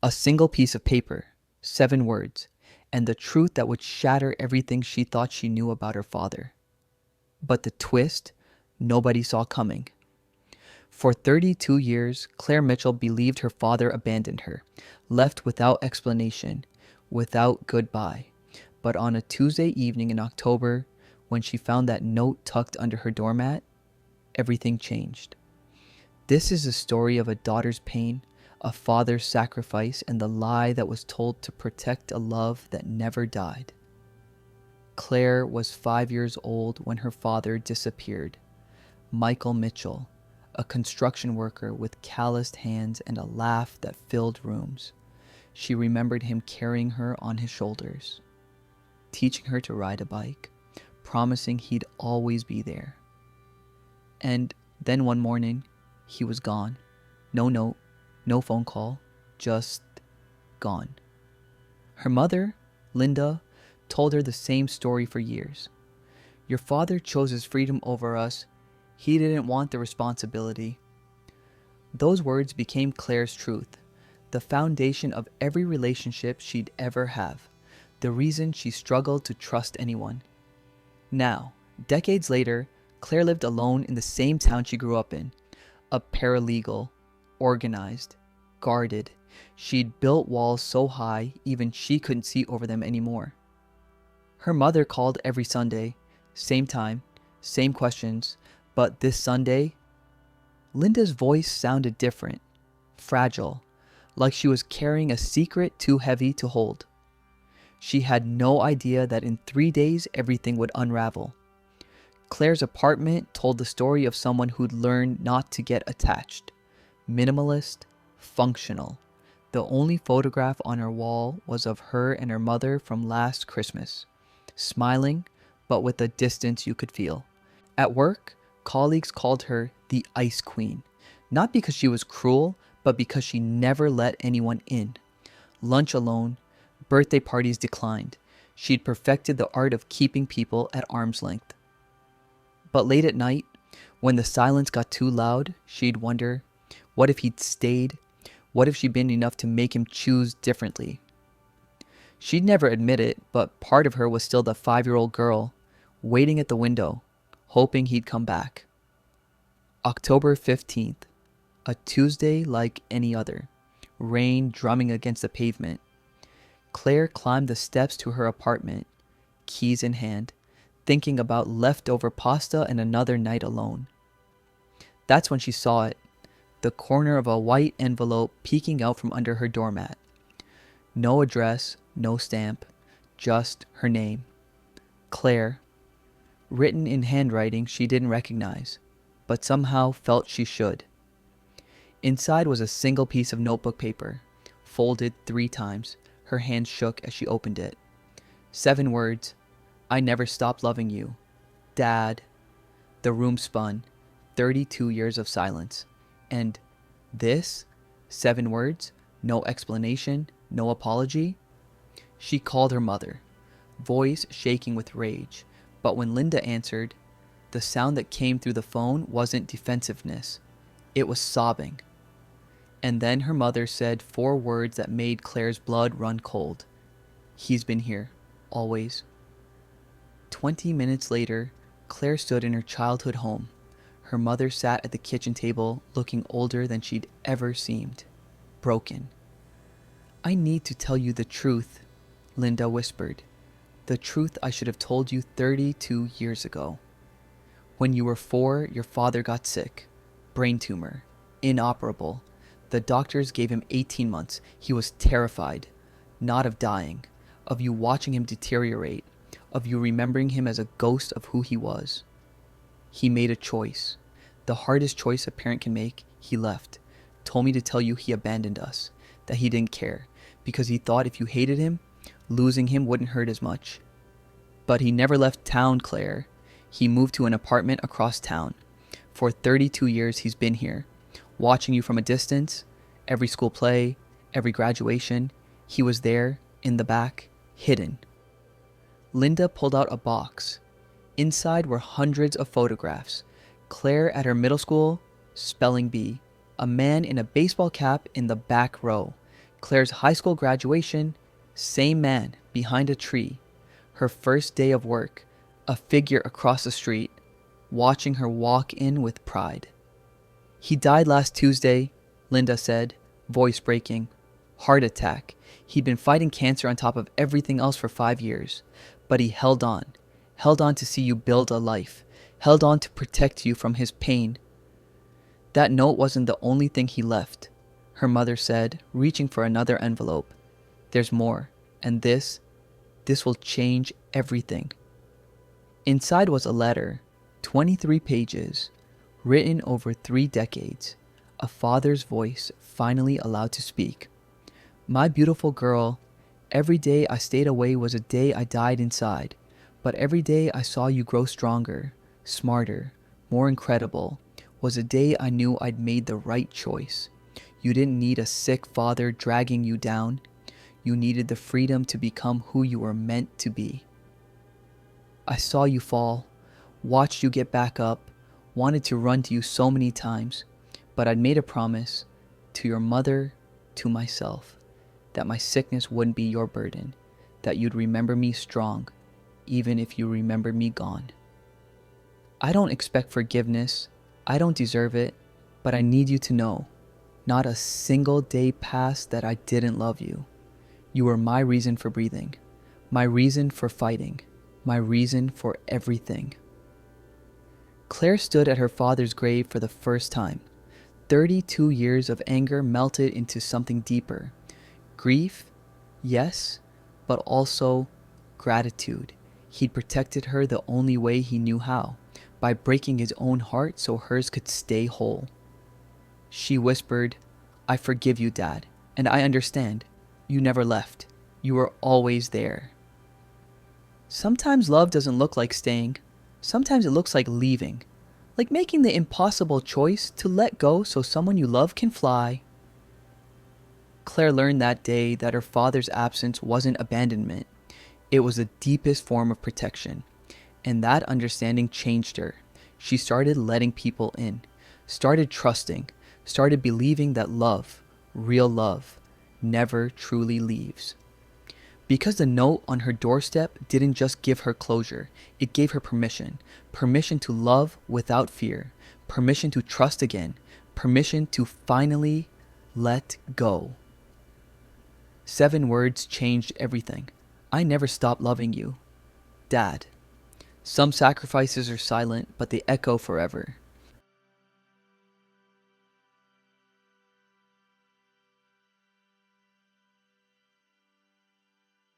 A single piece of paper, 7 words, and the truth that would shatter everything she thought she knew about her father. But the twist nobody saw coming. For 32 years, Claire Mitchell believed her father abandoned her, left without explanation, without goodbye. But on a Tuesday evening in October, when she found that note tucked under her doormat, everything changed. This is a story of a daughter's pain, a father's sacrifice, and the lie that was told to protect a love that never died. Claire was 5 years old when her father disappeared. Michael Mitchell, a construction worker with calloused hands and a laugh that filled rooms. She remembered him carrying her on his shoulders, teaching her to ride a bike, promising he'd always be there. And then one morning, he was gone. No note, no phone call, just gone. Her mother, Linda, told her the same story for years. Your father chose his freedom over us. He didn't want the responsibility. Those words became Claire's truth, the foundation of every relationship she'd ever have, the reason she struggled to trust anyone. Now, decades later, Claire lived alone in the same town she grew up in, a paralegal, organized, guarded. She'd built walls so high even she couldn't see over them anymore. Her mother called every Sunday, same time, same questions, but this Sunday, Linda's voice sounded different, fragile, like she was carrying a secret too heavy to hold. She had no idea that in 3 days everything would unravel. Claire's apartment told the story of someone who'd learned not to get attached. Minimalist, functional. The only photograph on her wall was of her and her mother from last Christmas, smiling, but with a distance you could feel. At work, colleagues called her the Ice Queen, not because she was cruel, but because she never let anyone in. Lunch alone, birthday parties declined. She'd perfected the art of keeping people at arm's length. But late at night, when the silence got too loud, she'd wonder, what if he'd stayed? What if she'd been enough to make him choose differently? She'd never admit it, but part of her was still the 5-year-old girl, waiting at the window, hoping he'd come back. October 15th, a Tuesday like any other, rain drumming against the pavement. Claire climbed the steps to her apartment, keys in hand, thinking about leftover pasta and another night alone. That's when she saw it, the corner of a white envelope peeking out from under her doormat. No address, no stamp, just her name. Claire, written in handwriting she didn't recognize, but somehow felt she should. Inside was a single piece of notebook paper, folded 3 times. Her hand shook as she opened it. 7 words, I never stopped loving you. Dad. The room spun. 32 years of silence. And this? 7 words? No explanation? No apology? She called her mother, voice shaking with rage. But when Linda answered, the sound that came through the phone wasn't defensiveness. It was sobbing. And then her mother said 4 words that made Claire's blood run cold. He's been here, always. 20 minutes later, Claire stood in her childhood home. Her mother sat at the kitchen table, looking older than she'd ever seemed. Broken. I need to tell you the truth, Linda whispered. The truth I should have told you 32 years ago. When you were 4, your father got sick. Brain tumor. Inoperable. The doctors gave him 18 months. He was terrified. Not of dying. Of you watching him deteriorate. Of you remembering him as a ghost of who he was. He made a choice. The hardest choice a parent can make. He left. Told me to tell you he abandoned us. That he didn't care. Because he thought if you hated him, losing him wouldn't hurt as much. But he never left town, Claire. He moved to an apartment across town. For 32 years he's been here, watching you from a distance, every school play, every graduation. He was there, in the back, hidden. Linda pulled out a box. Inside were hundreds of photographs. Claire at her middle school, spelling bee. A man in a baseball cap in the back row. Claire's high school graduation, same man behind a tree. Her first day of work, a figure across the street, watching her walk in with pride. He died last Tuesday, Linda said, voice breaking. Heart attack. He'd been fighting cancer on top of everything else for 5 years. But he held on to see you build a life, held on to protect you from his pain. That note wasn't the only thing he left, her mother said, reaching for another envelope. There's more, and this will change everything. Inside was a letter, 23 pages, written over 3 decades, a father's voice finally allowed to speak. My beautiful girl, every day I stayed away was a day I died inside, but every day I saw you grow stronger, smarter, more incredible, was a day I knew I'd made the right choice. You didn't need a sick father dragging you down. You needed the freedom to become who you were meant to be. I saw you fall, watched you get back up, wanted to run to you so many times, but I'd made a promise to your mother, to myself, that my sickness wouldn't be your burden, that you'd remember me strong, even if you remember me gone. I don't expect forgiveness, I don't deserve it, but I need you to know, not a single day passed that I didn't love you. You were my reason for breathing, my reason for fighting, my reason for everything. Claire stood at her father's grave for the first time. 32 years of anger melted into something deeper. Grief, yes, but also gratitude. He'd protected her the only way he knew how, by breaking his own heart so hers could stay whole. She whispered, I forgive you, Dad, and I understand. You never left. You were always there. Sometimes love doesn't look like staying. Sometimes it looks like leaving. Like making the impossible choice to let go so someone you love can fly. Claire learned that day that her father's absence wasn't abandonment. It was the deepest form of protection. And that understanding changed her. She started letting people in, started trusting, started believing that love, real love, never truly leaves. Because the note on her doorstep didn't just give her closure, it gave her permission. Permission to love without fear. Permission to trust again. Permission to finally let go. 7 words changed everything. I never stopped loving you. Dad. Some sacrifices are silent, but they echo forever.